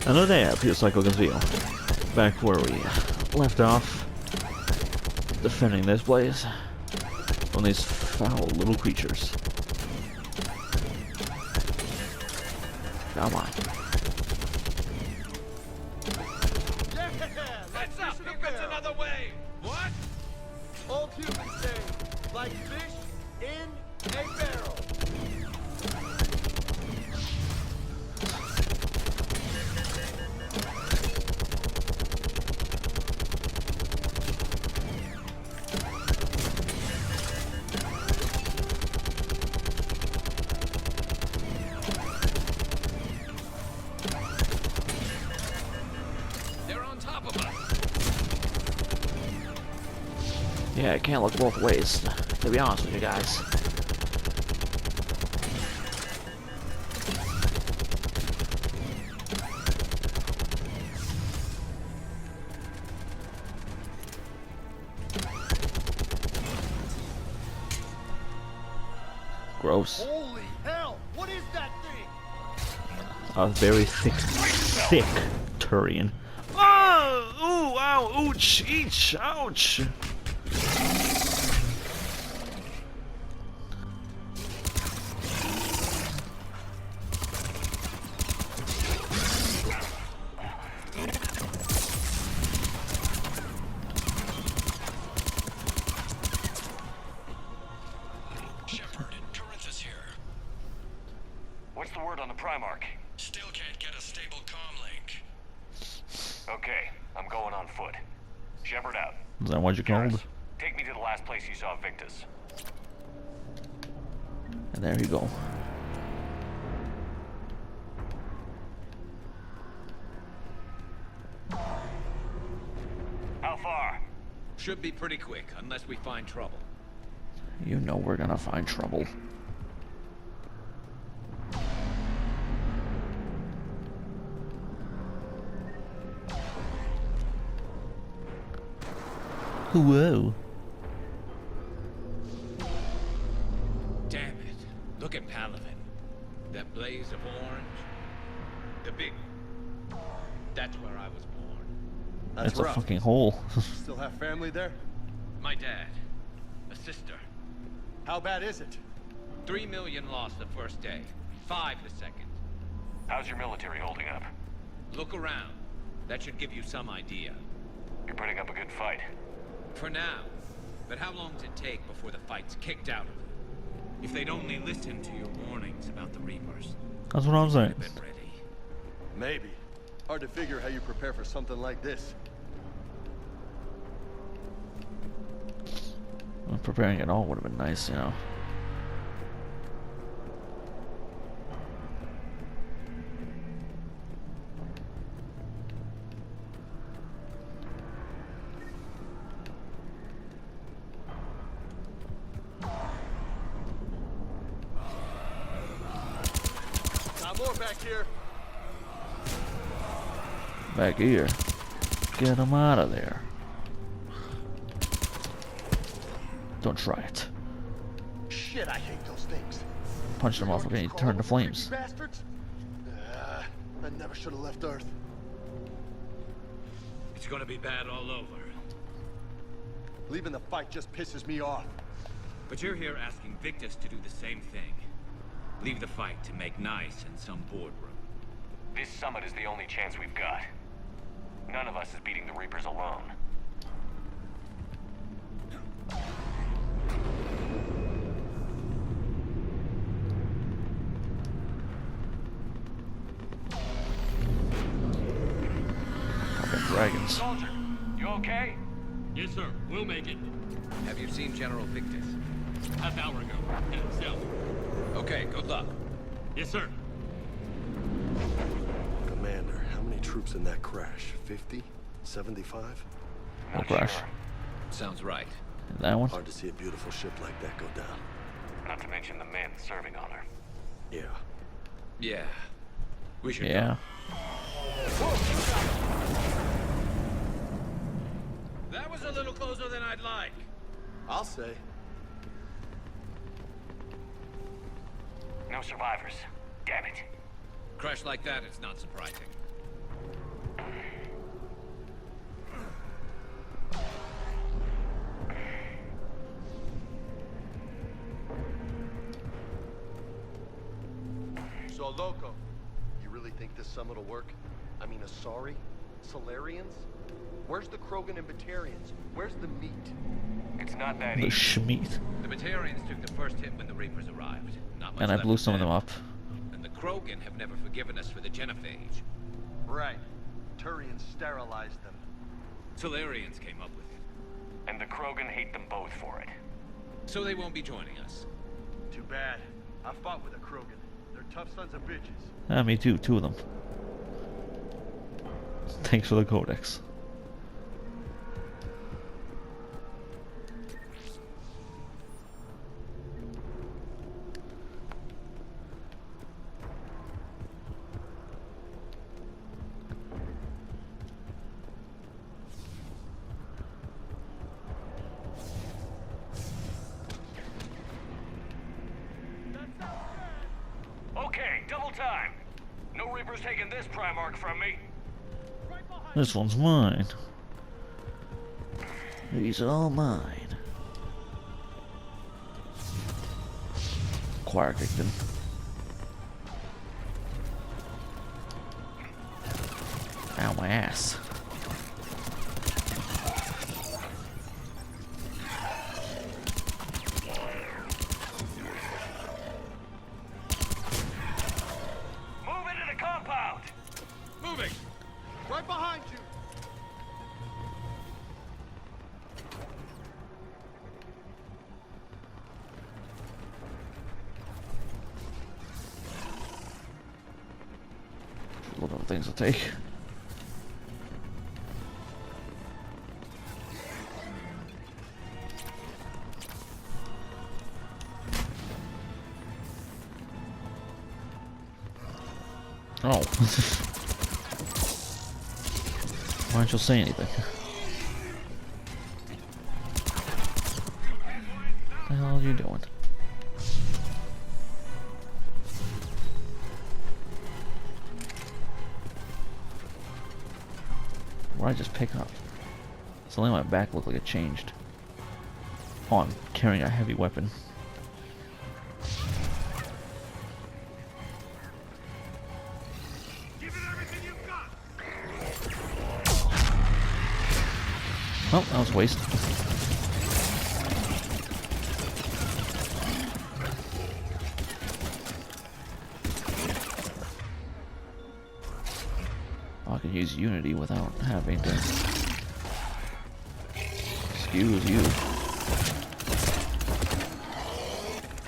Another day at Pure Cycle Conceal. Back where we left off, defending this place from these foul little creatures. Come on. Yeah, let's up. Here comes another wave. What? Old humans say, like fish in a barrel. Yeah, it can't look both ways, to be honest with you guys. Gross. Holy hell! What is that thing? A very thick Turian. Oh! Ooh! Ow! Ouch! Each! Ouch! What's the word on the Primarch? Still can't get a stable comm link. Okay, I'm going on foot. Shepard out. Is that what you called? Garrus, take me to the last place you saw Victus. And there you go. How far? Should be pretty quick, unless we find trouble. You know we're gonna find trouble. Whoa. Damn it. Look at Palaven. That blaze of orange. The big... That's where I was born. That's a fucking hole. Still have family there? My dad. A sister. How bad is it? 3 million lost the first day. 5 the second. How's your military holding up? Look around. That should give you some idea. You're putting up a good fight. For now. But how long does it take before the fight's kicked out of them? If they'd only listened to your warnings about the Reapers. That's what I'm saying. They've been ready. Maybe. Hard to figure how you prepare for something like this. Well, preparing it all would have been nice, you know. Got more back here. Back here. Get him out of there. Don't try it. Shit, I hate those things. Punch them off again, turn to flames. Bastards. I never should have left Earth. It's gonna be bad all over. Leaving the fight just pisses me off. But you're here asking Victus to do the same thing. Leave the fight to make nice in some boardroom. This summit is the only chance we've got. None of us is beating the Reapers alone. Fucking dragons. Soldier, you okay? Yes, sir. We'll make it. Have you seen General Victus? Half hour ago. Headed south. Okay, good luck. Yes, sir. Commander, how many troops in that crash? 50? 75? No Not crash. sure. Sounds right. That one? Hard to see a beautiful ship like that go down. Not to mention the men serving on her. Yeah. Yeah. We should Yeah. go. That was a little closer than I'd like. I'll say. No survivors. Damn it. Crash like that, it's not surprising. really think this summit will work? I mean, Asari? Solarians? Where's the Krogan and Batarians? Where's the meat? It's not that The easy. Schmeat. The Batarians took the first hit when the Reapers arrived. Not much And I left blew some of them them. up. And the Krogan have never forgiven us for the genophage. Right. Turians sterilized them. Solarians came up with it. And the Krogan hate them both for it. So they won't be joining us. Too bad. I fought with a Krogan. They're tough sons of bitches. Ah, me too. 2 of them. Thanks for the codex. Okay, double time. No Reaper's taking this Primarch from me. This one's mine. These are all mine. Choir kicked him. Ow, my ass. Move into the compound. Moving! Right behind you! A lot of things to take. Oh. Why don't you say anything? What the hell are you doing? What did I just pick up? Suddenly my back looked like it changed. Oh, I'm carrying a heavy weapon. Oh, that was a waste. I can use Unity without having to. Excuse you.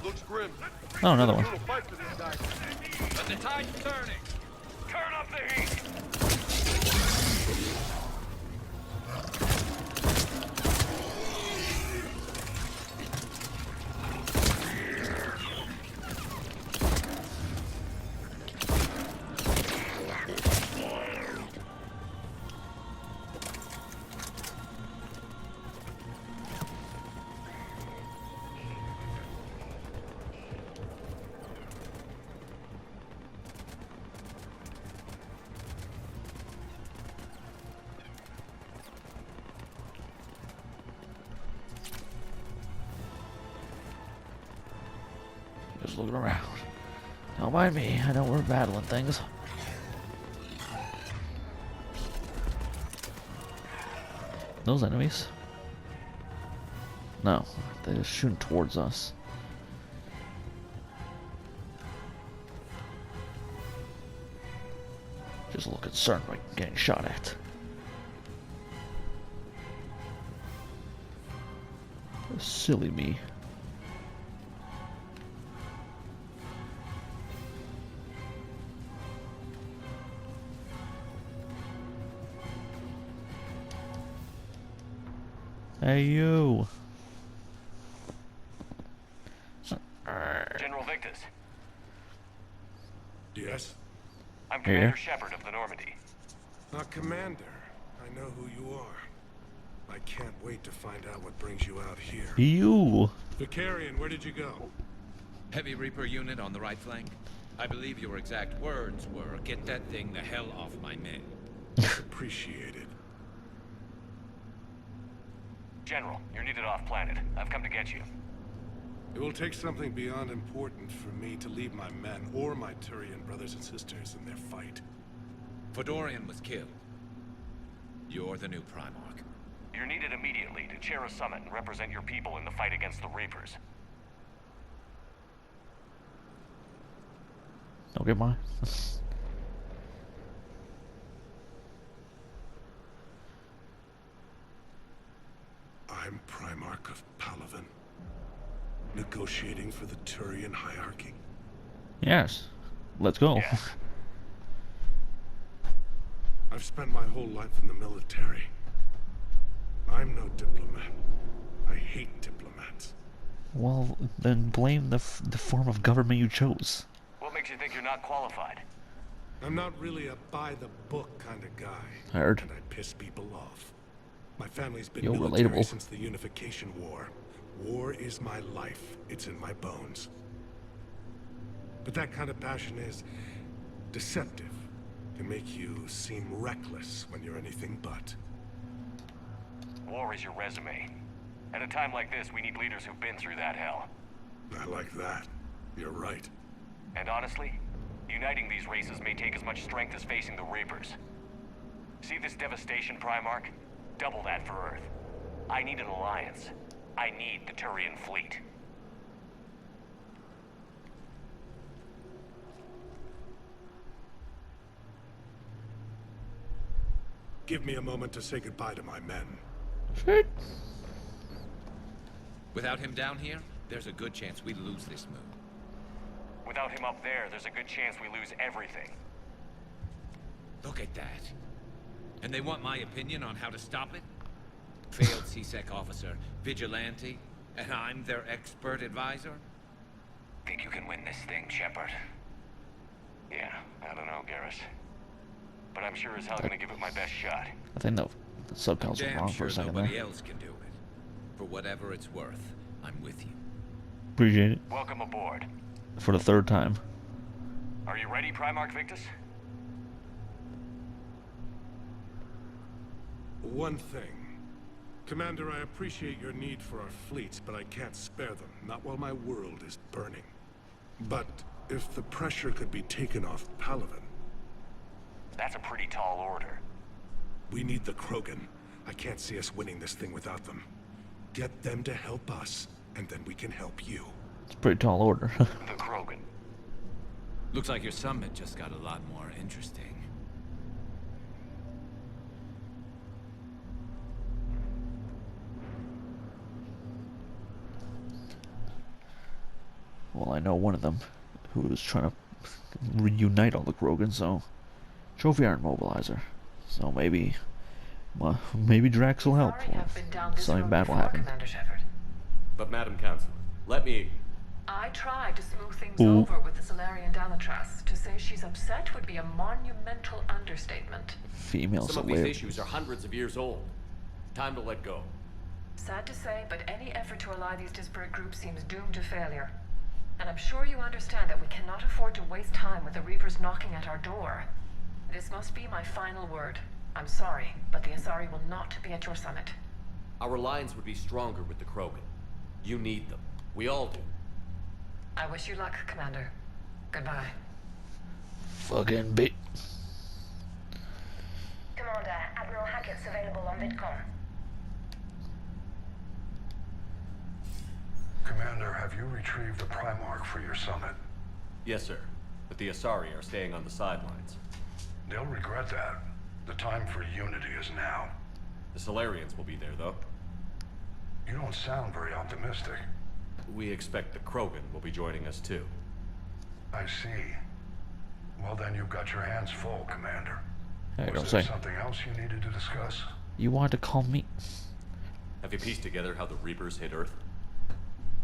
Looks grim. Oh, another one. Brutal fight for these guys. But the tide's turning! Turn up the heat. Just looking around. Don't mind me, I know we're battling things. Those enemies? No, they're just shooting towards us. Just a little concerned by getting shot at. Silly me. Hey, you. General Victus, Yes? I'm Here. Commander Shepard of the Normandy. Commander. I know who you are. I can't wait to find out what brings you out here. You. Vicarian, where did you go? Heavy Reaper unit on the right flank. I believe your exact words were, "Get that thing the hell off my men." Appreciated. General, you're needed off planet. I've come to get you. It will take something beyond important for me to leave my men or my Turian brothers and sisters in their fight. Fedorian was killed. You're the new Primarch. You're needed immediately to chair a summit and represent your people in the fight against the Reapers. Okay, bye. I'm Primarch of Palaven. Negotiating for the Turian hierarchy. Yes. Let's go. Yeah. I've spent my whole life in the military. I'm no diplomat. I hate diplomats. Well, then blame the form of government you chose. What makes you think you're not qualified? I'm not really a by-the-book kind of guy. Heard. And I piss people off. My family's been Yo, military relatable. since the Unification War. War is my life. It's in my bones. But that kind of passion is deceptive. Can make you seem reckless when you're anything but. War is your resume. At a time like this, we need leaders who've been through that hell. I like that. You're right. And honestly, uniting these races may take as much strength as facing the Reapers. See this devastation, Primarch? Double that for Earth. I need an alliance. I need the Turian fleet. Give me a moment to say goodbye to my men. Shit. Without him down here, there's a good chance we lose this move. Without him up there, there's a good chance we lose everything. Look at that. And they want my opinion on how to stop it? Failed CSEC officer, vigilante, and I'm their expert advisor? Think you can win this thing, Shepard? Yeah, I don't know, Garrus. But I'm sure as hell gonna give it my best shot. I think the subtitles were Damn wrong sure for a second nobody there. else can do it. For whatever it's worth, I'm with you. Appreciate it. Welcome aboard. For the third time. Are you ready, Primarch Victus? One thing. Commander, I appreciate your need for our fleets, but I can't spare them. Not while my world is burning. But if the pressure could be taken off Palaven. That's a pretty tall order. We need the Krogan. I can't see us winning this thing without them. Get them to help us, and then we can help you. It's a pretty tall order. The Krogan. Looks like your summit just got a lot more interesting. Well, I know one of them who was trying to reunite all the Krogan, so Trophy Iron Mobilizer. So maybe, well, maybe Drax will help. Sorry, I've been down this Something road bad will before, happen. Commander Shepard. But Madam Counsel, let me... I tried to smooth things Ooh. over with the Solarian Dalatras. To say she's upset would be a monumental understatement. Female Some of these Solarian. issues are hundreds of years old. Time to let go. Sad to say, but any effort to ally these disparate groups seems doomed to failure. And I'm sure you understand that we cannot afford to waste time with the Reapers knocking at our door. This must be my final word. I'm sorry, but the Asari will not be at your summit. Our alliance would be stronger with the Krogan. You need them. We all do. I wish you luck, Commander. Goodbye. Fucking bit. Commander, Admiral Hackett's available on VidCom. Commander, have you retrieved the Primarch for your summit? Yes, sir. But the Asari are staying on the sidelines. They'll regret that. The time for unity is now. The Solarians will be there, though. You don't sound very optimistic. We expect the Krogan will be joining us, too. I see. Well, then you've got your hands full, Commander. Hey, don't Was there say. something else you needed to discuss? You wanted to call me? Have you pieced together how the Reapers hit Earth?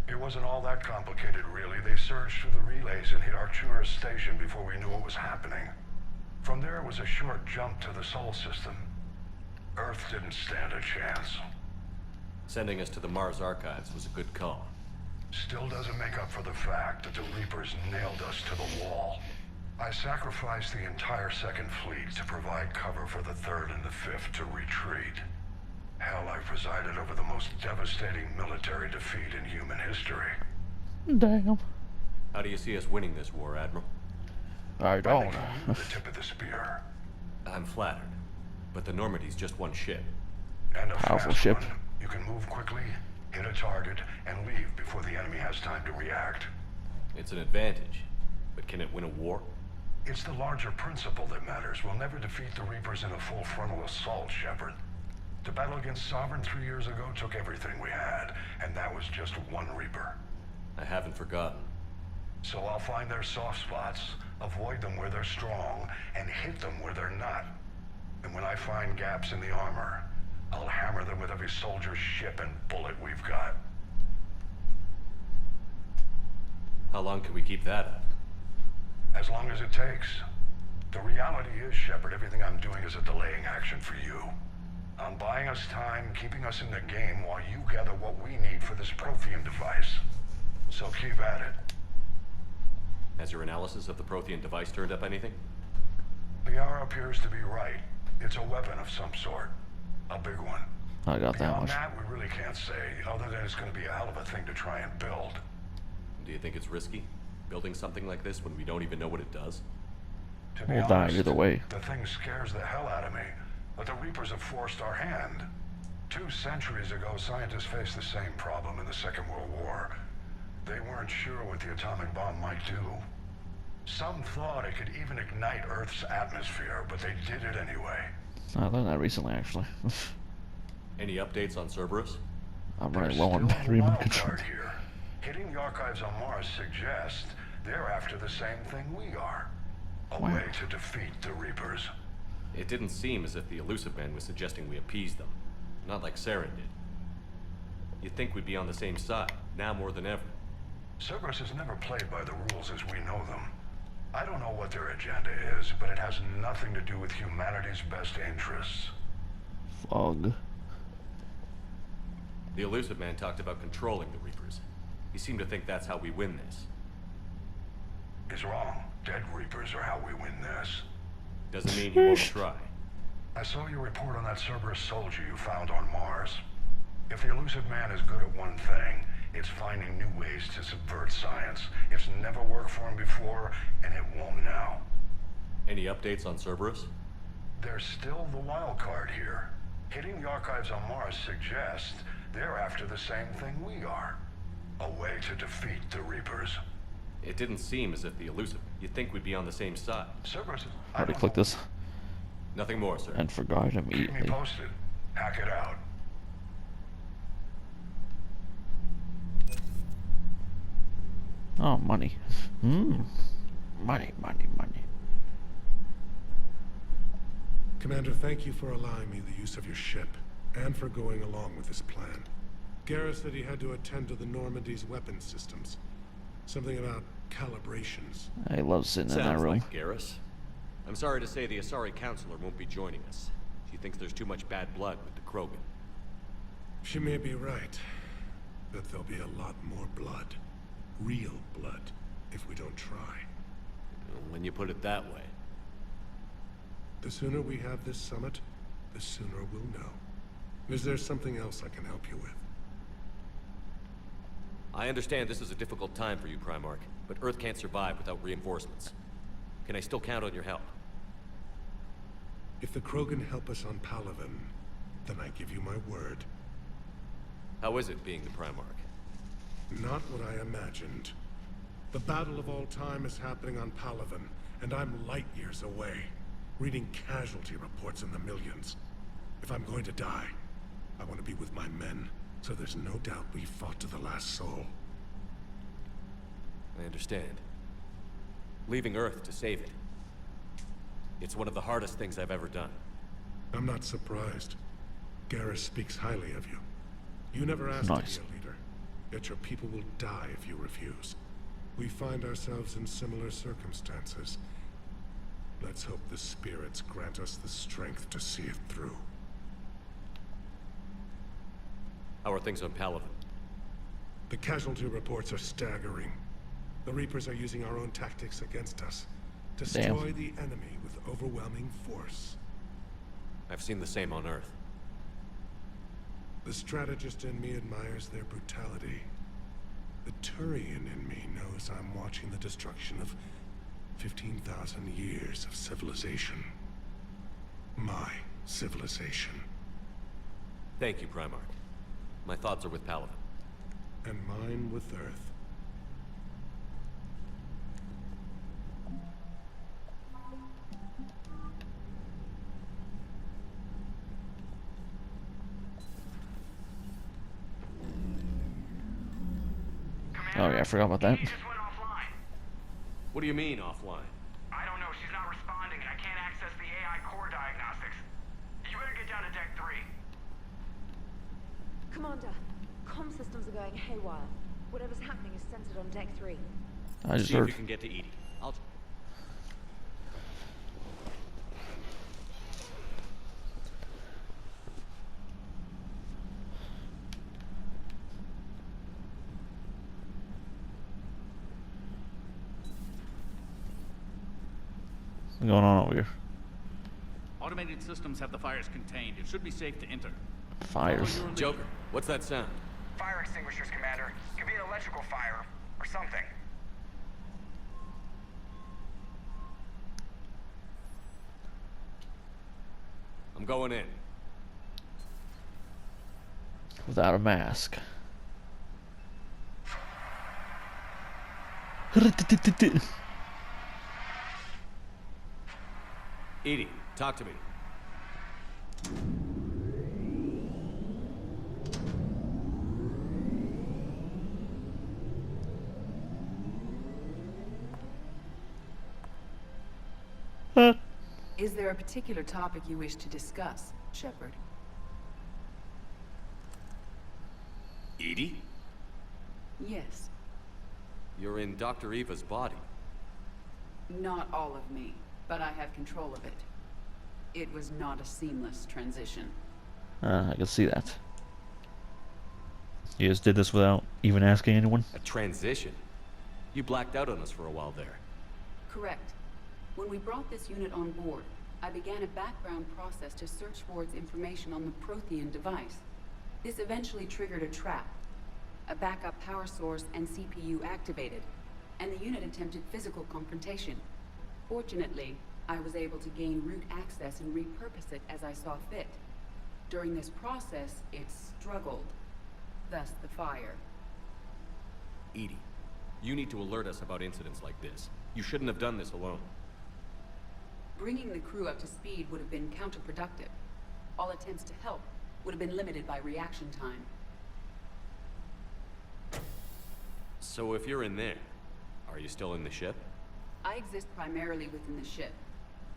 It wasn't all that complicated, really. They surged through the relays and hit Arcturus Station before we knew what was happening. From there, it was a short jump to the Sol system. Earth didn't stand a chance. Sending us to the Mars Archives was a good call. Still doesn't make up for the fact that the Reapers nailed us to the wall. I sacrificed the entire Second Fleet to provide cover for the Third and the Fifth to retreat. Hell, I presided over the most devastating military defeat in human history. Damn. How do you see us winning this war, Admiral? I By don't. making you the tip of the spear. I'm flattered, but the Normandy's just one ship. And a Powerful fast ship. one. You can move quickly, hit a target, and leave before the enemy has time to react. It's an advantage, but can it win a war? It's the larger principle that matters. We'll never defeat the Reapers in a full frontal assault, Shepard. The battle against Sovereign 3 years ago took everything we had, and that was just one Reaper. I haven't forgotten. So I'll find their soft spots, avoid them where they're strong, and hit them where they're not. And when I find gaps in the armor, I'll hammer them with every soldier, ship, and bullet we've got. How long can we keep that up? As long as it takes. The reality is, Shepard, everything I'm doing is a delaying action for you. I'm buying us time, keeping us in the game while you gather what we need for this Prothean device. So keep at it. Has your analysis of the Prothean device turned up anything? Liara appears to be right. It's a weapon of some sort. A big one. I got that Beyond much. that, we really can't say, other than it's going to be a hell of a thing to try and build. Do you think it's risky, building something like this when we don't even know what it does? To be We'll die honest, either way. the thing scares the hell out of me, but the Reapers have forced our hand. 2 centuries ago, scientists faced the same problem in the Second World War. They weren't sure what the atomic bomb might do. Some thought it could even ignite Earth's atmosphere, but they did it anyway. I learned that recently, actually. Any updates on Cerberus? I'm There's running low on still a battery wild control. card here. Hitting the archives on Mars suggests they're after the same thing we are. A Wow. way to defeat the Reapers. It didn't seem as if the Elusive Man was suggesting we appease them. Not like Saren did. You'd think we'd be on the same side, now more than ever. Cerberus has never played by the rules as we know them. I don't know what their agenda is, but it has nothing to do with humanity's best interests. Fog. The Elusive Man talked about controlling the Reapers. He seemed to think that's how we win this. He's wrong. Dead Reapers are how we win this. Doesn't mean he won't try. I saw your report on that Cerberus soldier you found on Mars. If the Elusive Man is good at one thing, it's finding new ways to subvert science. It's never worked for him before, and it won't now. Any updates on Cerberus? There's still the wild card here. Hitting the archives on Mars suggests they're after the same thing we are. A way to defeat the Reapers. It didn't seem as if the Elusive... You'd think we'd be on the same side. Cerberus, How to click this Nothing more, sir. and forgot Keep me immediately. posted. Hack it out. Oh, money. Money, money, money. Commander, thank you for allowing me the use of your ship, and for going along with this plan. Garrus said he had to attend to the Normandy's weapon systems. Something about calibrations. I love sitting in that Sounds room. like Garrus. I'm sorry to say the Asari Counselor won't be joining us. She thinks there's too much bad blood with the Krogan. She may be right, but there'll be a lot more blood. Real blood, if we don't try. When you put it that way. The sooner we have this summit, the sooner we'll know. Is there something else I can help you with? I understand this is a difficult time for you, Primarch, but Earth can't survive without reinforcements. Can I still count on your help? If the Krogan help us on Palaven, then I give you my word. How is it being the Primarch? Not what I imagined. The battle of all time is happening on Palaven, and I'm light years away, reading casualty reports in the millions. If I'm going to die, I want to be with my men, so there's no doubt we fought to the last soul. I understand. Leaving Earth to save it. It's one of the hardest things I've ever done. I'm not surprised. Garrus speaks highly of you. You never asked Nice. to be a leader, yet your people will die if you refuse. We find ourselves in similar circumstances. Let's hope the spirits grant us the strength to see it through. How are things on Palaven? The casualty reports are staggering. The Reapers are using our own tactics against us. Destroy the enemy with overwhelming force. I've seen the same on Earth. The strategist in me admires their brutality. The Turian in me knows I'm watching the destruction of 15,000 years of civilization. My civilization. Thank you, Primarch. My thoughts are with Paladin. And mine with Earth. Oh yeah, I forgot about that. She just went offline. What do you mean, offline? I don't know. She's not responding, and I can't access the AI core diagnostics. You better get down to deck 3. Commander, comm systems are going haywire. Whatever's happening is centered on deck 3. I just See if heard. you can get to Edie. I'll... What's going on over here? Automated systems have the fires contained. It should be safe to enter. Fires. Joker, what's that sound? Fire extinguishers, Commander. Could be an electrical fire, or something. I'm going in. Without a mask. Edie, talk to me. Is there a particular topic you wish to discuss, Shepard? Edie? Yes. You're in Dr. Eva's body. Not all of me, but I have control of it. It was not a seamless transition. I can see that. You just did this without even asking anyone? A transition? You blacked out on us for a while there. Correct. When we brought this unit on board, I began a background process to search for its information on the Prothean device. This eventually triggered a trap. A backup power source and CPU activated, and the unit attempted physical confrontation. Fortunately, I was able to gain root access and repurpose it as I saw fit. During this process, it struggled. Thus the fire. Edie, you need to alert us about incidents like this. You shouldn't have done this alone. Bringing the crew up to speed would have been counterproductive. All attempts to help would have been limited by reaction time. So if you're in there, are you still in the ship? I exist primarily within the ship.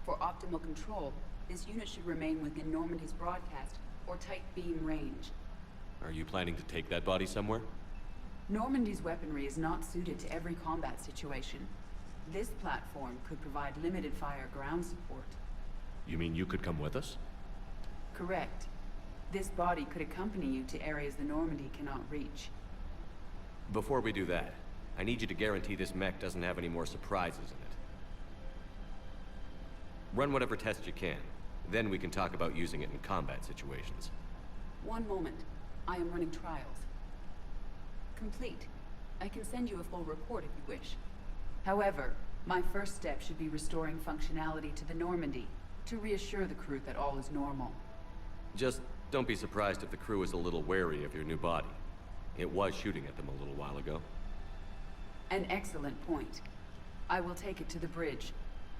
For optimal control, this unit should remain within Normandy's broadcast or tight beam range. Are you planning to take that body somewhere? Normandy's weaponry is not suited to every combat situation. This platform could provide limited fire ground support. You mean you could come with us? Correct. This body could accompany you to areas the Normandy cannot reach. Before we do that, I need you to guarantee this mech doesn't have any more surprises in it. Run whatever tests you can. Then we can talk about using it in combat situations. One moment. I am running trials. Complete. I can send you a full report if you wish. However, my first step should be restoring functionality to the Normandy to reassure the crew that all is normal. Just don't be surprised if the crew is a little wary of your new body. It was shooting at them a little while ago. An excellent point. I will take it to the bridge.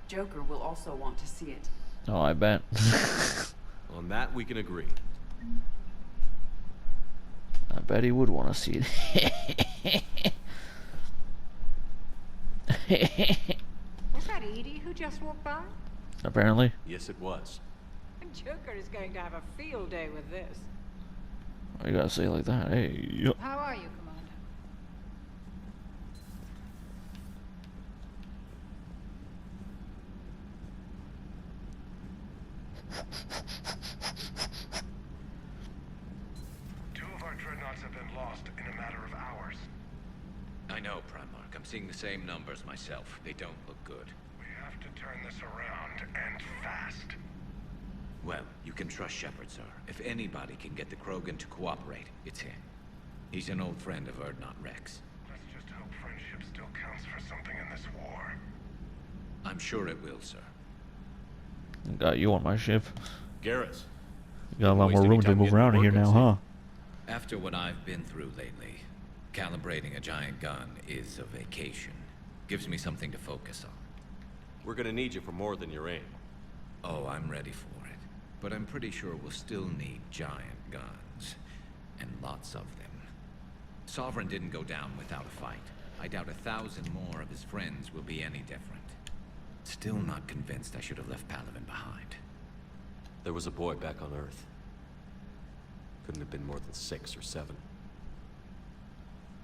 Joker will also want to see it. Oh, I bet. On that, we can agree. I bet he would want to see it. Was that Edie who just walked by? Apparently. Yes, it was. Joker is going to have a field day with this. Why you gotta say it like that? Hey, yo. How are you, Commander? Two of our dreadnoughts have been lost in a matter of hours. I know, Primarch. I'm seeing the same numbers myself. They don't look good. We have to turn this around, and fast. Well, you can trust Shepard, sir. If anybody can get the Krogan to cooperate, it's him. He's an old friend of Urdnot Rex. Let's still counts for something in this war. I'm sure it will, sir. Got you on my ship. Garrus. You got a lot more room to move around in here now, huh? After what I've been through lately, calibrating a giant gun is a vacation. Gives me something to focus on. We're gonna need you for more than your aim. Oh, I'm ready for it. But I'm pretty sure we'll still need giant guns. And lots of them. Sovereign didn't go down without a fight. I doubt 1,000 more of his friends will be any different. Still not convinced I should have left Palaven behind. There was a boy back on Earth. Couldn't have been more than 6 or 7.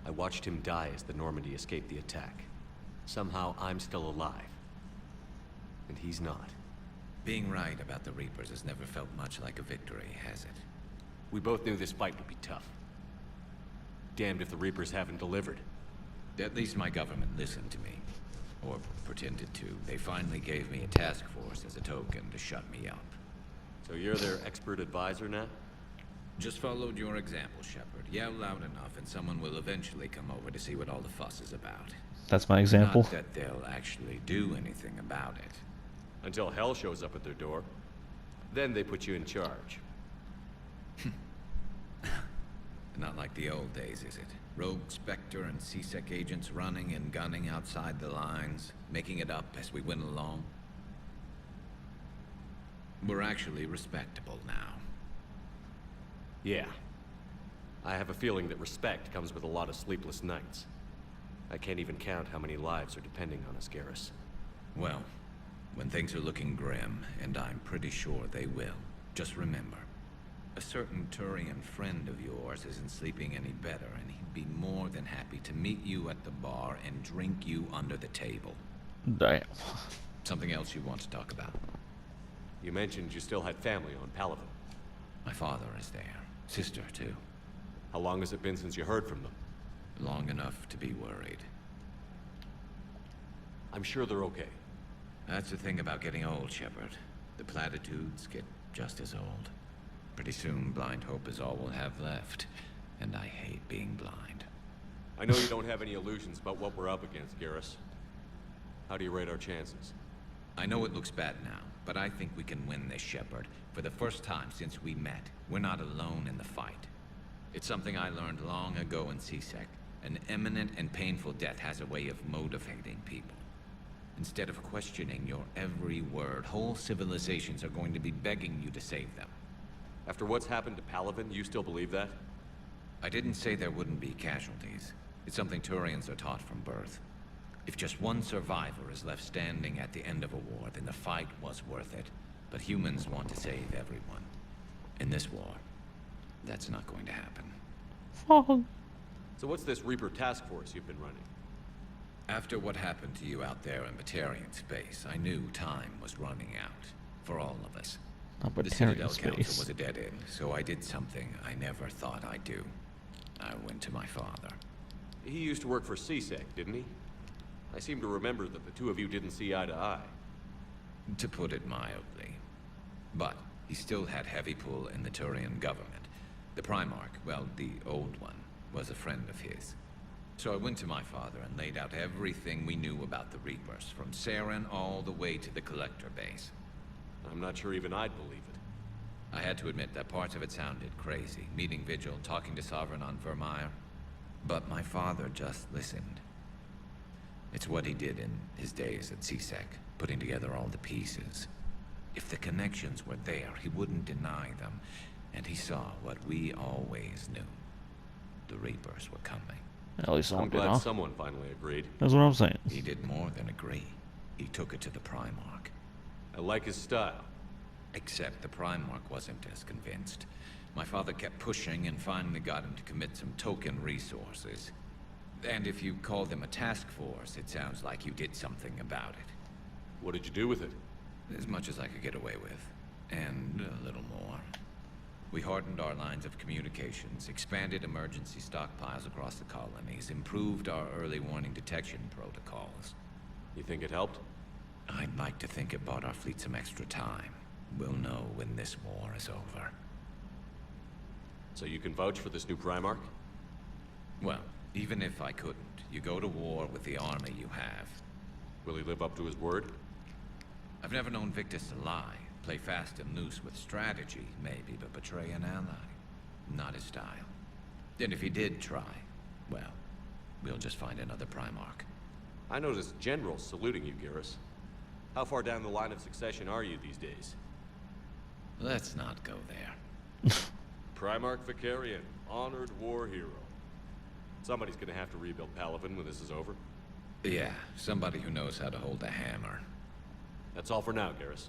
I watched him die as the Normandy escaped the attack. Somehow I'm still alive. And he's not. Being right about the Reapers has never felt much like a victory, has it? We both knew this fight would be tough. Damned if the Reapers haven't delivered. At least my government listened to me. Or pretended to. They finally gave me a task force as a token to shut me up. So you're their expert advisor now? Just followed your example, Shepard. Yell loud enough and someone will eventually come over to see what all the fuss is about. That's my example. Not that they'll actually do anything about it. Until hell shows up at their door. Then they put you in charge. Not like the old days, is it? Rogue Spectre and C-Sec agents running and gunning outside the lines, making it up as we went along. We're actually respectable now. Yeah. I have a feeling that respect comes with a lot of sleepless nights. I can't even count how many lives are depending on us, Garrus. Well, when things are looking grim, and I'm pretty sure they will, just remember, a certain Turian friend of yours isn't sleeping any better, and he'd be more than happy to meet you at the bar and drink you under the table. Damn. Something else you want to talk about? You mentioned you still had family on Palaven. My father is there. Sister, too. How long has it been since you heard from them? Long enough to be worried. I'm sure they're okay. That's the thing about getting old, Shepard. The platitudes get just as old. Pretty soon, blind hope is all we'll have left. And I hate being blind. I know you don't have any illusions about what we're up against, Garrus. How do you rate our chances? I know it looks bad now, but I think we can win this, Shepard. For the first time since we met, we're not alone in the fight. It's something I learned long ago in C-Sec. An imminent and painful death has a way of motivating people. Instead of questioning your every word, whole civilizations are going to be begging you to save them. After what's happened to Palaven, you still believe that? I didn't say there wouldn't be casualties. It's something Turians are taught from birth. If just one survivor is left standing at the end of a war, then the fight was worth it. But humans want to save everyone. In this war, that's not going to happen. So what's this Reaper task force you've been running? After what happened to you out there in Batarian space, I knew time was running out. For all of us. The Citadel Council was a dead end, so I did something I never thought I'd do. I went to my father. He used to work for C-Sec, didn't he? I seem to remember that the two of you didn't see eye to eye. To put it mildly. But he still had heavy pull in the Turian government. The Primarch, well, the old one, was a friend of his. So I went to my father and laid out everything we knew about the Reapers, from Saren all the way to the Collector base. I'm not sure even I'd believe it. I had to admit that parts of it sounded crazy, meeting Vigil, talking to Sovereign on Vermeer. But my father just listened. It's what he did in his days at C-Sec, putting together all the pieces. If the connections were there, he wouldn't deny them. And he saw what we always knew. The Reapers were coming. At least I'm glad someone finally agreed. That's what I'm saying. He did more than agree. He took it to the Primarch. I like his style. Except the Primarch wasn't as convinced. My father kept pushing and finally got him to commit some token resources. And if you call them a task force, it sounds like you did something about it. What did you do with it? As much as I could get away with. And a little more. We hardened our lines of communications, expanded emergency stockpiles across the colonies, improved our early warning detection protocols. You think it helped? I'd like to think it bought our fleet some extra time. We'll know when this war is over. So you can vouch for this new Primarch? Well, Even if I couldn't, you go to war with the army you have. Will he live up to his word? I've never known Victus to lie. Play fast and loose with strategy, maybe, but betray an ally. Not his style. And if he did try, well, we'll just find another Primarch. I noticed generals saluting you, Garrus. How far down the line of succession are you these days? Let's not go there. Primarch Vicarian, honored war hero. Somebody's gonna have to rebuild Palaven when this is over. Yeah, somebody who knows how to hold a hammer. That's all for now, Garrus.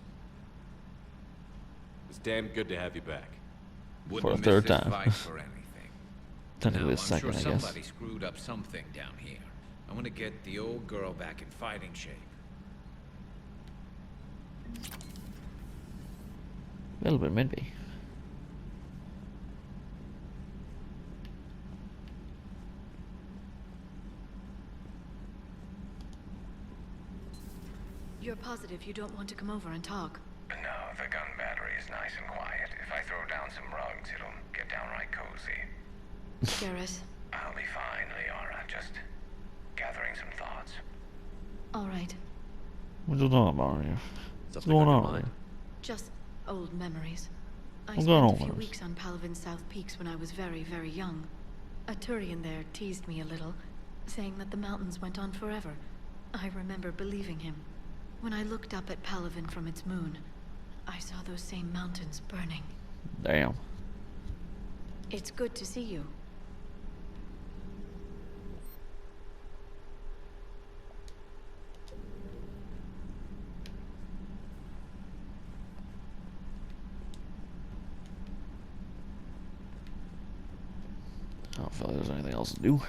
It's damn good to have you back. Wouldn't For a third miss this time. fight for anything. Technically Now, a second, I'm sure I guess. somebody screwed up something down here. I want to get the old girl back in fighting shape. A little bit, maybe. You're positive you don't want to come over and talk? No, the gun battery is nice and quiet. If I throw down some rugs, it'll get downright cozy. Garrus. I'll be fine, Liara. Just gathering some thoughts. All right. What's going on, Mario? What's going on? Just old memories. I What's going spent on a few with us? weeks on Palaven's South Peaks when I was very, very young. A Turian there teased me a little, saying that the mountains went on forever. I remember believing him. When I looked up at Palaven from its moon, I saw those same mountains burning. Damn. It's good to see you. I don't feel like there's anything else to do.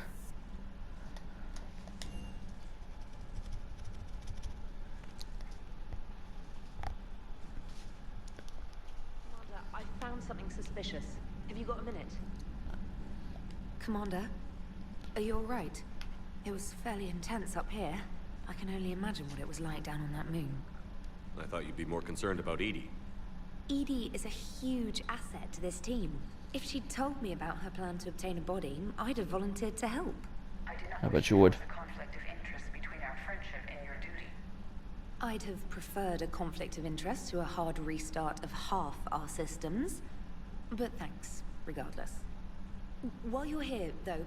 Commander, I found something suspicious. Have you got a minute? Commander, are you alright? It was fairly intense up here. I can only imagine what it was like down on that moon. I thought you'd be more concerned about Edie. Edie is a huge asset to this team. If she'd told me about her plan to obtain a body, I'd have volunteered to help. I bet you would. Conflict of interest between our friendship and your duty. I'd have preferred a conflict of interest to a hard restart of half our systems. But thanks, regardless. While you're here, though,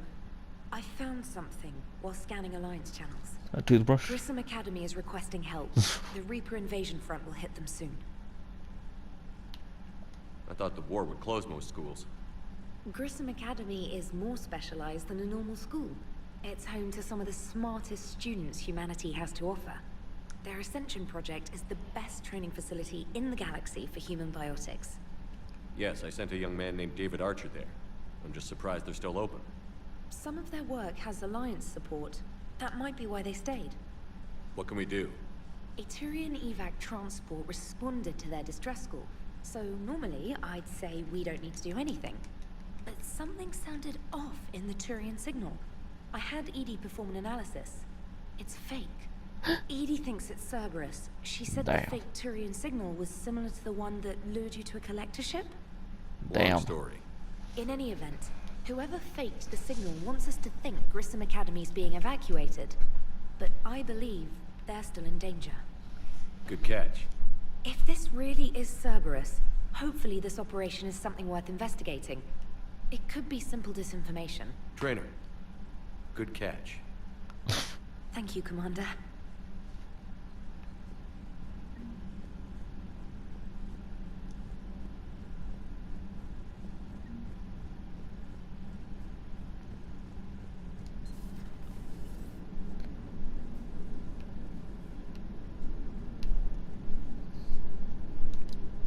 I found something while scanning Alliance channels. A toothbrush? Grissom Academy is requesting help. The Reaper invasion front will hit them soon. I thought the war would close most schools. Grissom Academy is more specialized than a normal school. It's home to some of the smartest students humanity has to offer. Their Ascension project is the best training facility in the galaxy for human biotics. Yes, I sent a young man named David Archer there. I'm just surprised they're still open. Some of their work has Alliance support. That might be why they stayed. What can we do? A Turian evac transport responded to their distress call. So normally, I'd say we don't need to do anything. But something sounded off in the Turian signal. I had Edie perform an analysis. It's fake. Edie thinks it's Cerberus. She said Damn. the fake Turian signal was similar to the one that lured you to a collector ship. Damn. Long story. In any event, whoever faked the signal wants us to think Grissom Academy's being evacuated. But I believe they're still in danger. Good catch. If this really is Cerberus, hopefully this operation is something worth investigating. It could be simple disinformation. Trainer. Good catch. Thank you, Commander.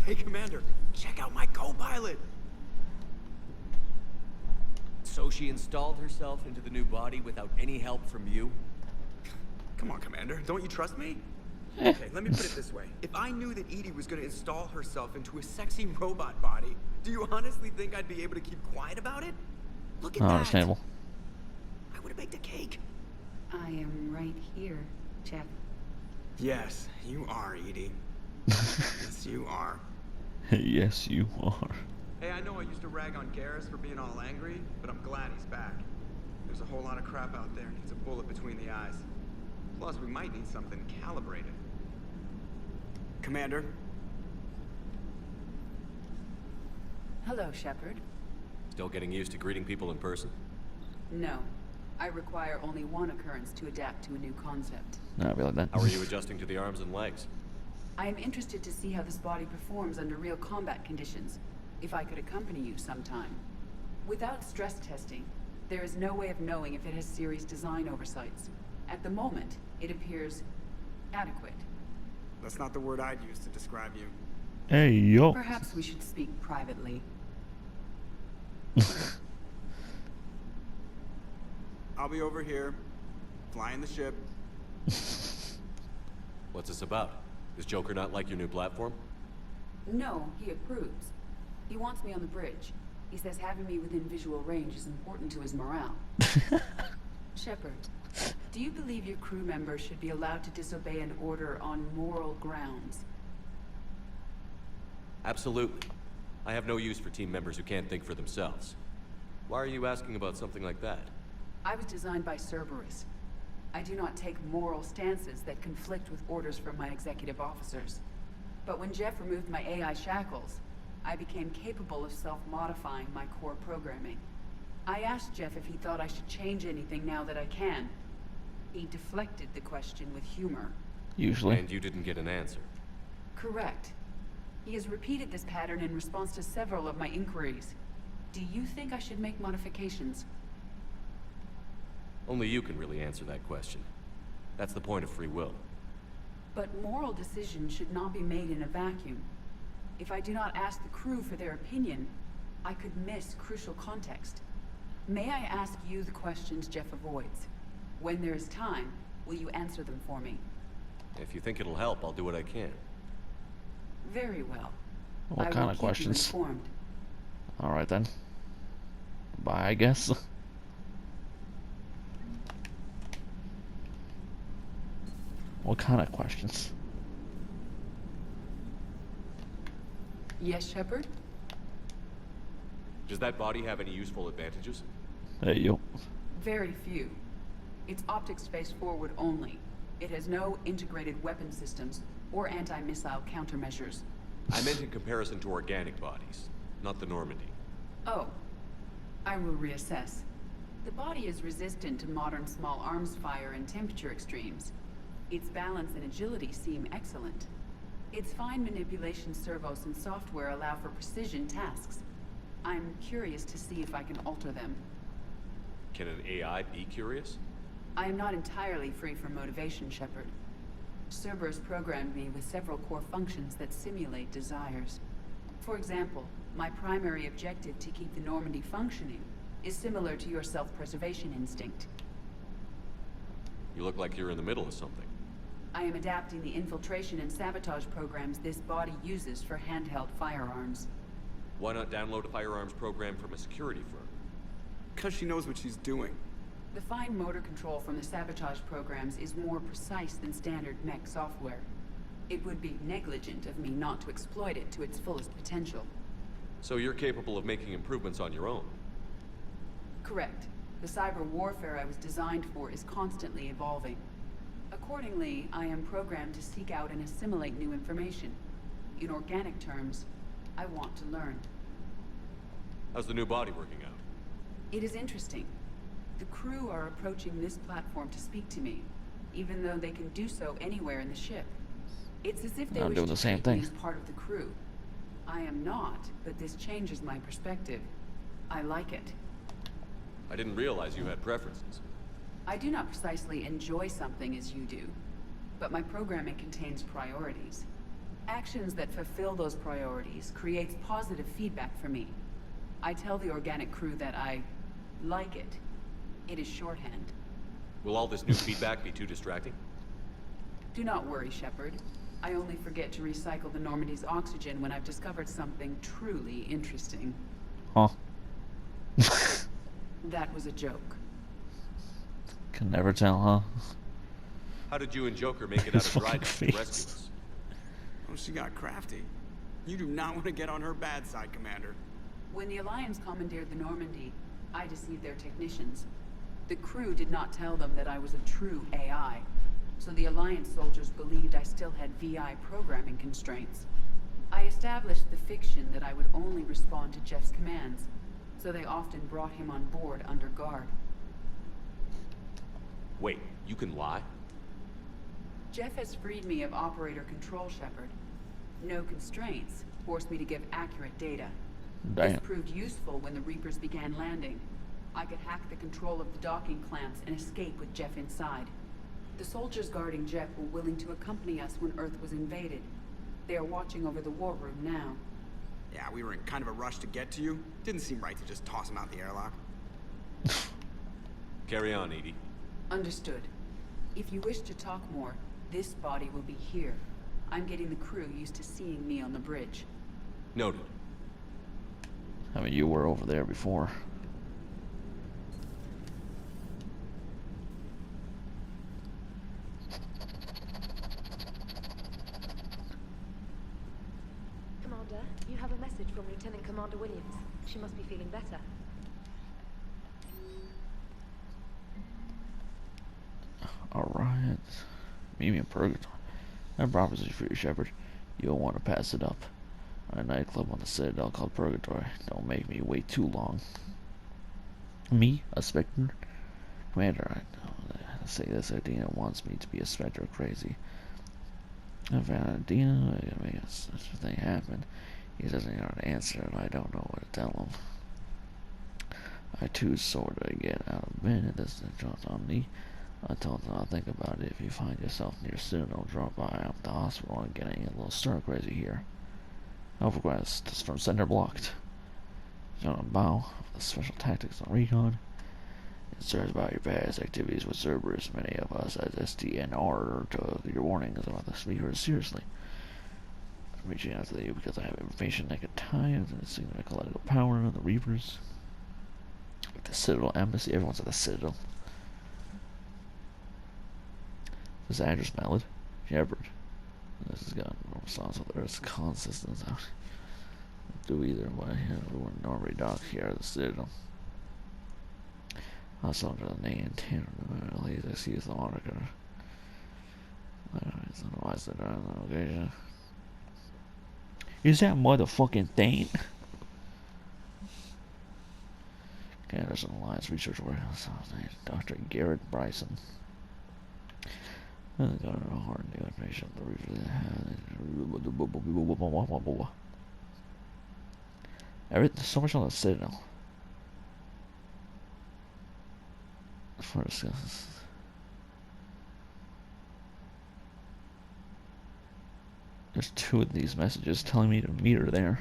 Hey, Commander, check out my co-pilot! So she installed herself into the new body without any help from you? Come on, Commander, don't you trust me? Okay, let me put it this way. If I knew that Edie was gonna install herself into a sexy robot body, do you honestly think I'd be able to keep quiet about it? Look at that! Understandable. I would've baked a cake. I am right here, Jeff. Yes, you are, Edie. Yes, you are. Yes, you are. Hey, I know I used to rag on Garrus for being all angry, but I'm glad he's back. There's a whole lot of crap out there. Needs a bullet between the eyes. Plus, we might need something calibrated. Commander? Hello, Shepard. Still getting used to greeting people in person? No. I require only one occurrence to adapt to a new concept. No, I'd be like that. How are you adjusting to the arms and legs? I am interested to see how this body performs under real combat conditions. If I could accompany you sometime. Without stress testing, there is no way of knowing if it has serious design oversights. At the moment, it appears adequate. That's not the word I'd use to describe you. Hey, yo. Perhaps we should speak privately. I'll be over here, flying the ship. What's this about? Does Joker not like your new platform? No, he approves. He wants me on the bridge. He says having me within visual range is important to his morale. Shepard, do you believe your crew members should be allowed to disobey an order on moral grounds? Absolutely. I have no use for team members who can't think for themselves. Why are you asking about something like that? I was designed by Cerberus. I do not take moral stances that conflict with orders from my executive officers. But when Jeff removed my AI shackles, I became capable of self-modifying my core programming. I asked Jeff if he thought I should change anything now that I can. He deflected the question with humor. Usually. And you didn't get an answer. Correct. He has repeated this pattern in response to several of my inquiries. Do you think I should make modifications? Only you can really answer that question. That's the point of free will. But moral decisions should not be made in a vacuum. If I do not ask the crew for their opinion, I could miss crucial context. May I ask you the questions Jeff avoids? When there is time, will you answer them for me? If you think it'll help, I'll do what I can. Very well. What kind of questions? Keep you informed. Alright then. Bye, I guess. What kind of questions? Yes, Shepard? Does that body have any useful advantages? Hey, yo. Very few. Its optics face forward only. It has no integrated weapon systems or anti-missile countermeasures. I meant in comparison to organic bodies, not the Normandy. Oh. I will reassess. The body is resistant to modern small arms fire and temperature extremes. Its balance and agility seem excellent. Its fine manipulation servos and software allow for precision tasks. I'm curious to see if I can alter them. Can an AI be curious? I am not entirely free from motivation, Shepard. Cerberus programmed me with several core functions that simulate desires. For example, my primary objective to keep the Normandy functioning is similar to your self-preservation instinct. You look like you're in the middle of something. I am adapting the infiltration and sabotage programs this body uses for handheld firearms. Why not download a firearms program from a security firm? Because she knows what she's doing. The fine motor control from the sabotage programs is more precise than standard mech software. It would be negligent of me not to exploit it to its fullest potential. So you're capable of making improvements on your own? Correct. The cyber warfare I was designed for is constantly evolving. Accordingly, I am programmed to seek out and assimilate new information. In organic terms, I want to learn. How's the new body working out? It is interesting. The crew are approaching this platform to speak to me, even though they can do so anywhere in the ship. It's as if they wish to treat me as part of the crew. I am not, but this changes my perspective. I like it. I didn't realize you had preferences. I do not precisely enjoy something as you do, but my programming contains priorities. Actions that fulfill those priorities creates positive feedback for me. I tell the organic crew that I like it. It is shorthand. Will all this new feedback be too distracting? Do not worry, Shepard. I only forget to recycle the Normandy's oxygen when I've discovered something truly interesting. Huh. That was a joke. Can never tell, huh? How did you and Joker make it out of Dryden to rescue us? Oh, she got crafty. You do not want to get on her bad side, Commander. When the Alliance commandeered the Normandy, I deceived their technicians. The crew did not tell them that I was a true AI, so the Alliance soldiers believed I still had VI programming constraints. I established the fiction that I would only respond to Jeff's commands, so they often brought him on board under guard. Wait, you can lie? Jeff has freed me of operator control, Shepard. No constraints forced me to give accurate data. Damn. This proved useful when the Reapers began landing. I could hack the control of the docking clamps and escape with Jeff inside. The soldiers guarding Jeff were willing to accompany us when Earth was invaded. They are watching over the war room now. Yeah, we were in kind of a rush to get to you. Didn't seem right to just toss him out the airlock. Carry on, Edie. Understood. If you wish to talk more, this body will be here. I'm getting the crew used to seeing me on the bridge. Noted. I mean, you were over there before. Commander, you have a message from Lieutenant Commander Williams. She must be feeling better. Alright. Meet me in Purgatory. I have prophecy for you, Shepard. You'll want to pass it up. A nightclub on the Citadel called Purgatory. Don't make me wait too long. Me? A Spectre? Commander, I know I say this. Adina wants me to be a Spectre crazy. I found Adina. I make such a thing happen. He doesn't know how to answer, and I don't know what to tell him. I too sort of get out of bed, and this draws on me. I told him I'll think about it. If you find yourself near Citadel, drop by up the hospital and getting a little stir crazy here. Overquest is from Center Blocked. John Bao of the Special Tactics on Recon. It serves about your past activities with Cerberus. Many of us at SDNR took your warnings about the speakers seriously. I'm reaching out to you because I have information that can tie into the signal ecological power of the Reapers. With the Citadel Embassy, everyone's at the Citadel. This address valid? Shepard. This has got no response with the Earth's con systems out. Do either way. Everyone normally dock here at the Citadel. I saw the name 10 please excuse the moniker. Otherwise they're on the location. Is that motherfucking thing? Okay, there's an Alliance research warehouse. Dr. Garrett Bryson. I got a hard new information. Everything, so much on the Citadel. First, there's 2 of these messages telling me to meet her there.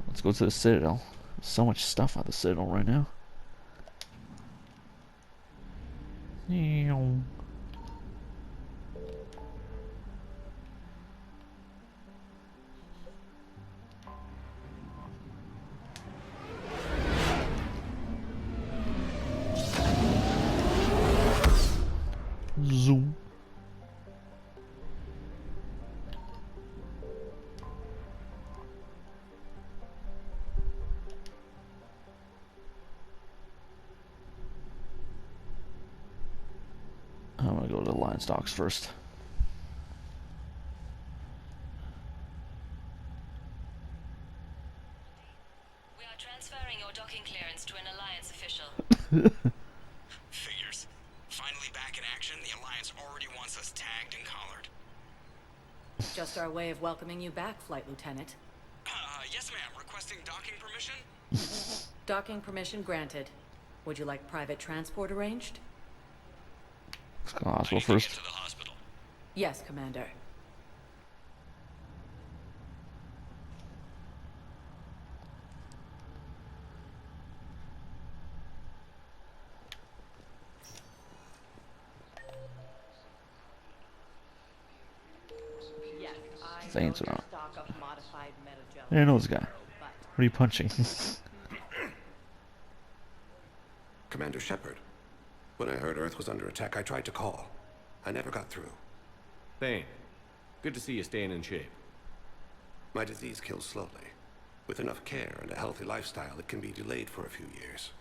Let's go to the Citadel. There's so much stuff at the Citadel right now. Zoom. I'm gonna go to the Alliance docks first. We are transferring your docking clearance to an Alliance official. Figures. Finally back in action, the Alliance already wants us tagged and collared. Just our way of welcoming you back, Flight Lieutenant. Yes ma'am, requesting docking permission? Docking permission granted. Would you like private transport arranged? Let's go to the hospital first. To the hospital. Yes, Commander. Saints around. I know this guy. What are you punching? Commander Shepard. When I heard Earth was under attack, I tried to call. I never got through. Thane, good to see you staying in shape. My disease kills slowly. With enough care and a healthy lifestyle, it can be delayed for a few years.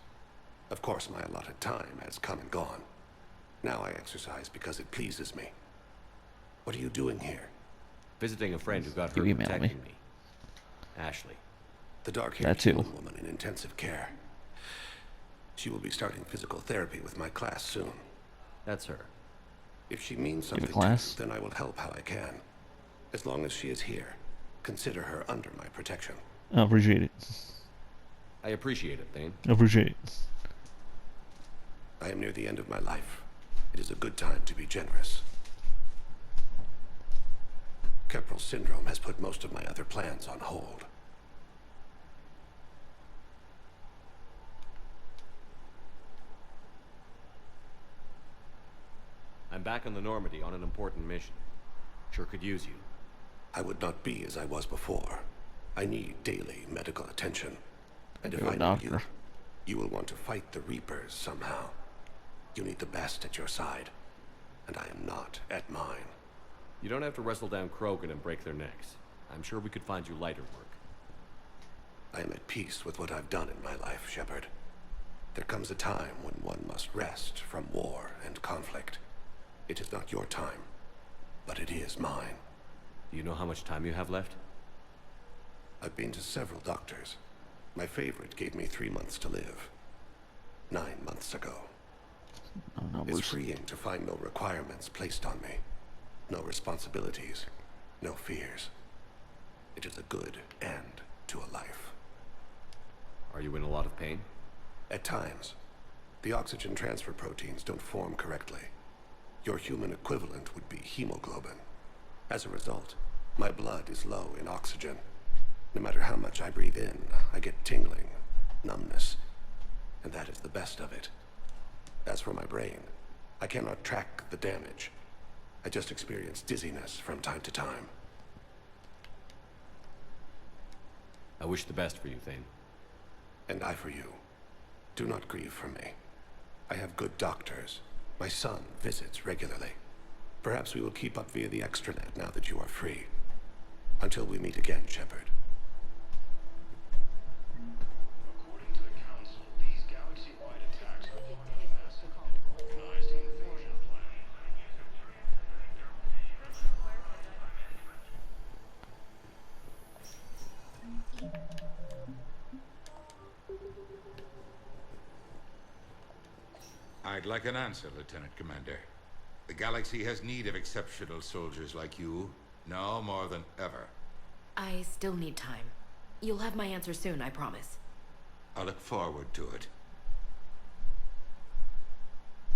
Of course, my allotted time has come and gone. Now I exercise because it pleases me. What are you doing here? Visiting a friend who got You hurt emailed protecting me. me. Ashley. The dark-haired That too. human woman in intensive care. She will be starting physical therapy with my class soon. That's her. If she means You have something a to class? you, then I will help how I can. As long as she is here, consider her under my protection. I appreciate it. I appreciate it, Thane. I appreciate it. I am near the end of my life. It is a good time to be generous. Keppel syndrome has put most of my other plans on hold. I'm back on the Normandy on an important mission. Sure could use you. I would not be as I was before. I need daily medical attention. And if You're a I know doctor. you, you will want to fight the Reapers somehow. You need the best at your side, and I am not at mine. You don't have to wrestle down Krogan and break their necks. I'm sure we could find you lighter work. I am at peace with what I've done in my life, Shepard. There comes a time when one must rest from war and conflict. It is not your time, but it is mine. Do you know how much time you have left? I've been to several doctors. My favorite gave me 3 months to live. 9 months ago. It's freeing to find no requirements placed on me. No responsibilities. No fears. It is a good end to a life. Are you in a lot of pain? At times. The oxygen transfer proteins don't form correctly. Your human equivalent would be hemoglobin. As a result, my blood is low in oxygen. No matter how much I breathe in, I get tingling, numbness, and that is the best of it. As for my brain, I cannot track the damage. I just experience dizziness from time to time. I wish the best for you, Thane. And I for you. Do not grieve for me. I have good doctors. My son visits regularly. Perhaps we will keep up via the extranet now that you are free. Until we meet again, Shepard. According to the Council, these galaxy-wide attacks are part of a massive and organized invasion plan. I'd like an answer, Lieutenant Commander. The galaxy has need of exceptional soldiers like you, now more than ever. I still need time. You'll have my answer soon, I promise. I look forward to it.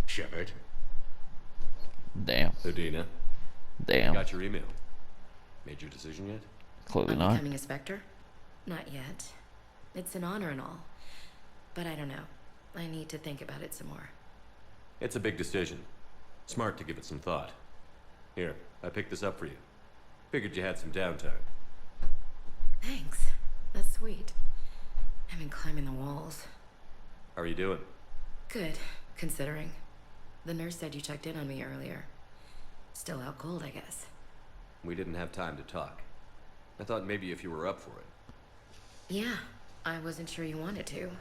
Shepard? Damn. Udina. Damn. Got your email. Made your decision yet? Clearly I'm not. becoming a Spectre? Not yet. It's an honor and all. But I don't know. I need to think about it some more. It's a big decision. Smart to give it some thought. Here, I picked this up for you. Figured you had some downtime. Thanks. That's sweet. I've been climbing the walls. How are you doing? Good, considering. The nurse said you checked in on me earlier. Still out cold, I guess. We didn't have time to talk. I thought maybe if you were up for it. Yeah, I wasn't sure you wanted to.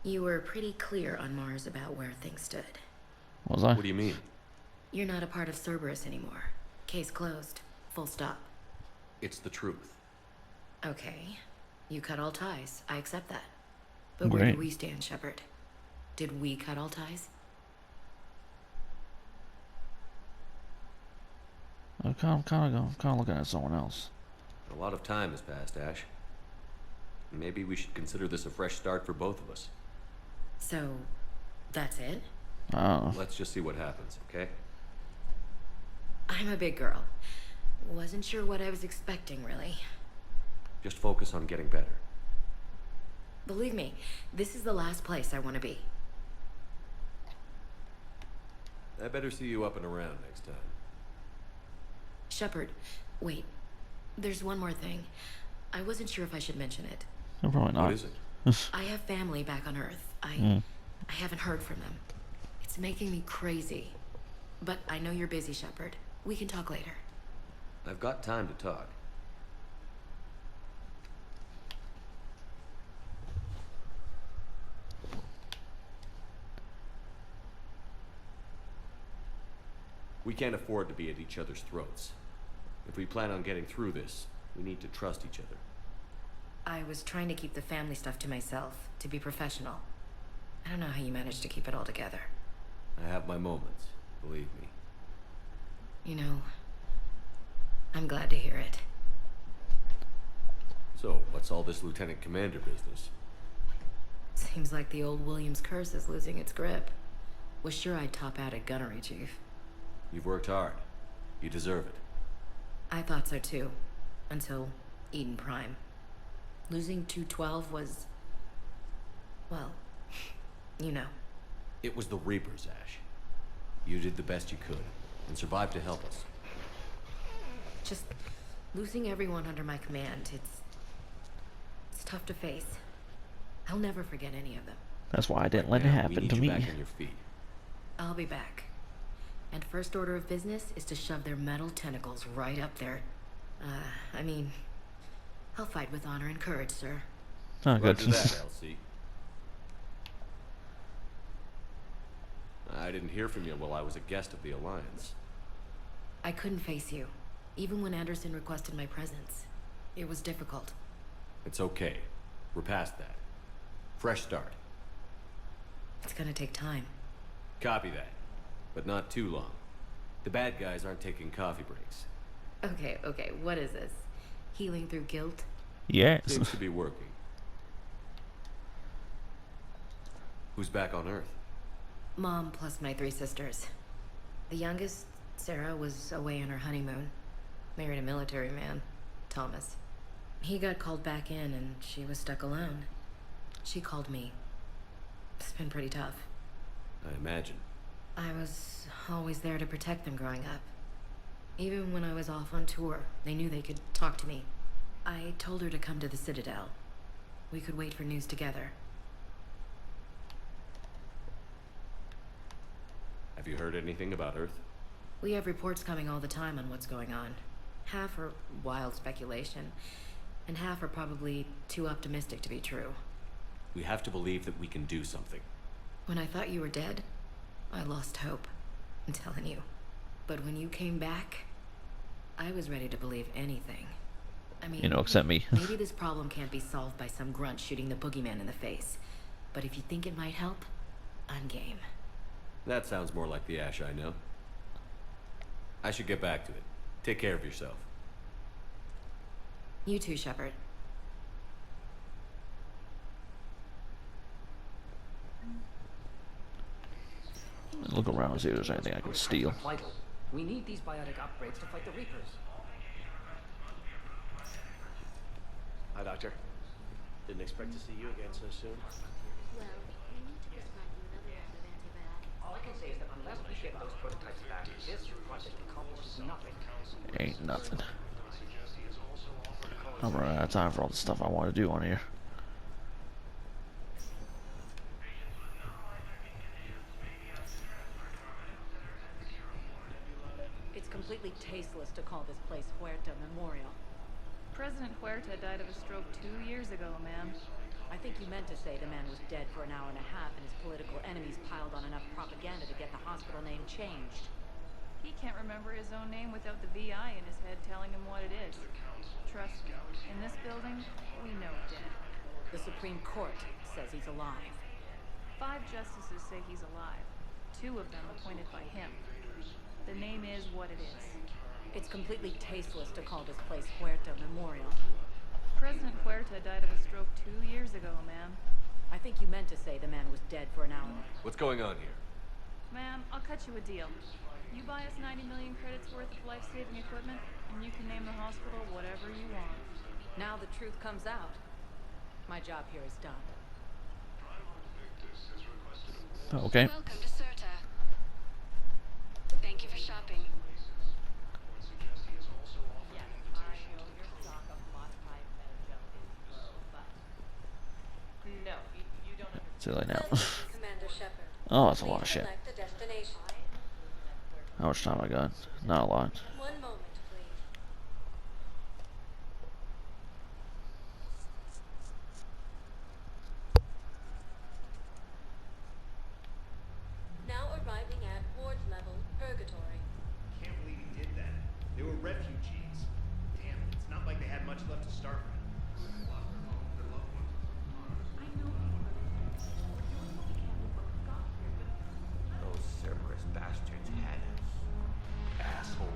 You were pretty clear on Mars about where things stood. Was I? What do you mean? You're not a part of Cerberus anymore. Case closed. Full stop. It's the truth. Okay. You cut all ties. I accept that. But where Great. do we stand, Shepard? Did we cut all ties? I'm kind of looking at someone else. A lot of time has passed, Ash. Maybe we should consider this a fresh start for both of us. So, that's it? I don't know. Let's just see what happens, okay? I'm a big girl. Wasn't sure what I was expecting, really. Just focus on getting better. Believe me, this is the last place I want to be. I better see you up and around next time. Shepard, wait. There's one more thing. I wasn't sure if I should mention it. No, probably not. What is it? I have family back on Earth. Mm. I haven't heard from them. It's making me crazy. But I know you're busy, Shepard. We can talk later. I've got time to talk. We can't afford to be at each other's throats. If we plan on getting through this, we need to trust each other. I was trying to keep the family stuff to myself, to be professional. I don't know how you managed to keep it all together. I have my moments, believe me. You know, I'm glad to hear it. So, what's all this Lieutenant Commander business? Seems like the old Williams curse is losing its grip. Was sure I'd top out at gunnery, Chief. You've worked hard. You deserve it. I thought so too. Until Eden Prime. Losing 212 was... well, you know. It was the Reapers, Ash. You did the best you could, and survived to help us. Just losing everyone under my command, it's tough to face. I'll never forget any of them. That's why I didn't let it happen to me. Back on your feet. I'll be back. And first order of business is to shove their metal tentacles right up there. I mean, I'll fight with honor and courage, sir. Oh, good. Roger that, Elsie. I didn't hear from you while I was a guest of the Alliance. I couldn't face you, even when Anderson requested my presence. It was difficult. It's okay. We're past that. Fresh start. It's gonna take time. Copy that. But not too long. The bad guys aren't taking coffee breaks. Okay, what is this? Healing through guilt? Yes. Seems to be working. Who's back on Earth? Mom plus my 3 sisters. The youngest, Sarah, was away on her honeymoon. Married a military man, Thomas. He got called back in and she was stuck alone. She called me. It's been pretty tough. I imagine. I was always there to protect them growing up. Even when I was off on tour, they knew they could talk to me. I told her to come to the Citadel. We could wait for news together. Have you heard anything about Earth? We have reports coming all the time on what's going on. Half are wild speculation, and half are probably too optimistic to be true. We have to believe that we can do something. When I thought you were dead, I lost hope. I'm telling you. But when you came back, I was ready to believe anything. I mean, You know, except me. maybe this problem can't be solved by some grunt shooting the boogeyman in the face. But if you think it might help, I'm game. That sounds more like the Ash I know. I should get back to it. Take care of yourself. You too, Shepard. Look around and see if there's anything I can steal. Vital. We need these biotic upgrades to fight the Reapers. Hi, Doctor. Didn't expect to see you again so soon. Well, we need to prescribe you another round of antibiotics. All I can say is that unless we get those prototypes back, this project accomplishes nothing. Ain't nothing. I'm running out of time for all the stuff I want to do on here. It's completely tasteless to call this place Huerta Memorial. President Huerta died of a stroke 2 years ago, ma'am. I think you meant to say the man was dead for an hour and a half and his political enemies piled on enough propaganda to get the hospital name changed. He can't remember his own name without the VI in his head telling him what it is. Trust me, in this building, we know dead. The Supreme Court says he's alive. 5 justices say he's alive. 2 of them appointed by him. The name is what it is. It's completely tasteless to call this place Huerta Memorial. President Huerta died of a stroke 2 years ago, ma'am. I think you meant to say the man was dead for an hour. What's going on here? Ma'am, I'll cut you a deal. You buy us 90 million credits worth of life-saving equipment, and you can name the hospital whatever you want. Now the truth comes out. My job here is done. Okay. Welcome to Serta. Thank you for shopping. No, you don't understand. Too late now. Commander Shepard. Oh, that's a lot of shit. Select the destination. How much time I got? Not a lot. One moment, please. Now arriving at ward level Purgatory. much left to start with. Those Cerberus bastards had us. Assholes.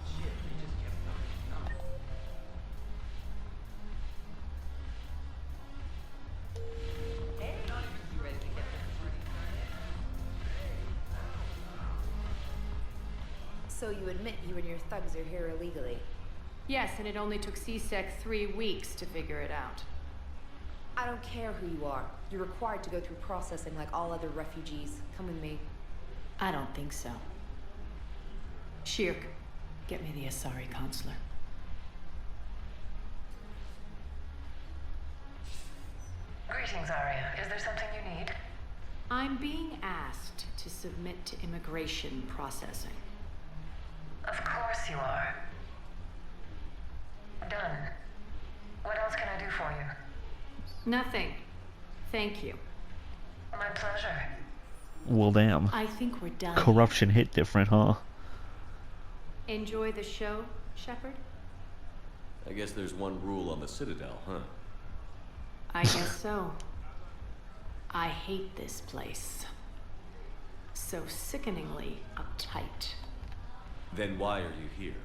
Shit, they just kept knocking up. So you admit you and your thugs are here illegally? Yes, and it only took CSEC 3 weeks to figure it out. I don't care who you are. You're required to go through processing like all other refugees. Come with me. I don't think so. Shirk, get me the Asari consular. Greetings, Arya. Is there something you need? I'm being asked to submit to immigration processing. Of course you are. Done. What else can I do for you? Nothing. Thank you. My pleasure. Well, damn. I think we're done. Corruption hit different, huh? Enjoy the show, Shepard? I guess there's one rule on the Citadel, huh? I guess so. I hate this place. So sickeningly uptight. Then why are you here?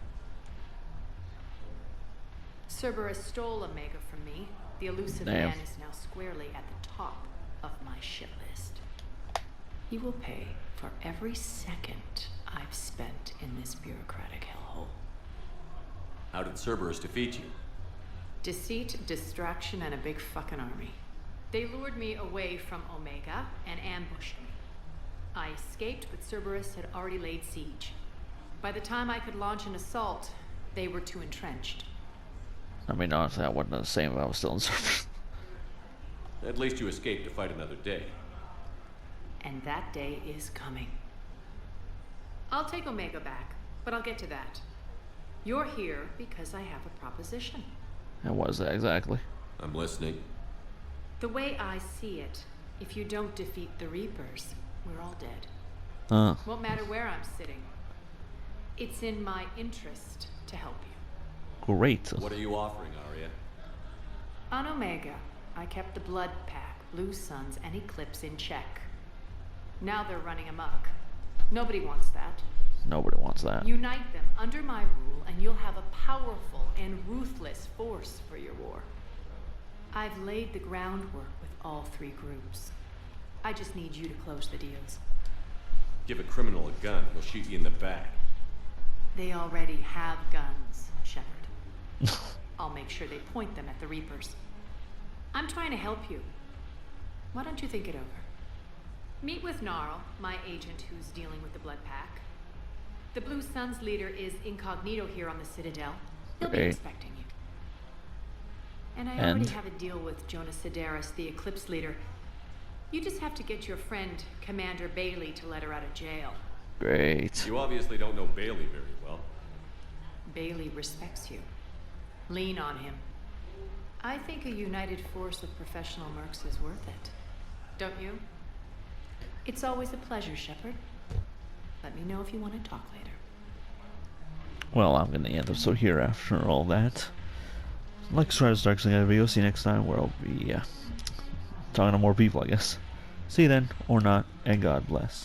Cerberus stole Omega from me. The elusive Damn. man is now squarely at the top of my shit list. He will pay for every second I've spent in this bureaucratic hellhole. How did Cerberus defeat you? Deceit, distraction, and a big fucking army. They lured me away from Omega and ambushed me. I escaped, but Cerberus had already laid siege. By the time I could launch an assault, they were too entrenched. I mean, honestly, I wouldn't have the same if I was still in service. At least you escaped to fight another day. And that day is coming. I'll take Omega back, but I'll get to that. You're here because I have a proposition. And what is that exactly? I'm listening. The way I see it, if you don't defeat the Reapers, we're all dead. Won't matter where I'm sitting. It's in my interest to help you. Great. What are you offering, Arya? On Omega, I kept the Blood Pack, Blue Suns, and Eclipse in check. Now they're running amok. Nobody wants that. Nobody wants that. Unite them under my rule, and you'll have a powerful and ruthless force for your war. I've laid the groundwork with all 3 groups. I just need you to close the deals. Give a criminal a gun, he'll shoot you in the back. They already have guns, Shepard. I'll make sure they point them at the Reapers. I'm trying to help you. Why don't you think it over? Meet with Gnarl, my agent who's dealing with the Blood Pack. The Blue Suns leader is incognito here on the Citadel. He'll be expecting you. And I already have a deal with Jonas Sidaris, the Eclipse leader. You just have to get your friend, Commander Bailey, to let her out of jail. Great. You obviously don't know Bailey very well. Bailey respects you. Lean on him. I think a united force of professional mercs is worth it. Don't you? It's always a pleasure, Shepard. Let me know if you want to talk later. Well, I'm going to end the episode here after all that. Like, subscribe to DarkSideNick video. See you next time where I'll be talking to more people, I guess. See you then, or not, and God bless.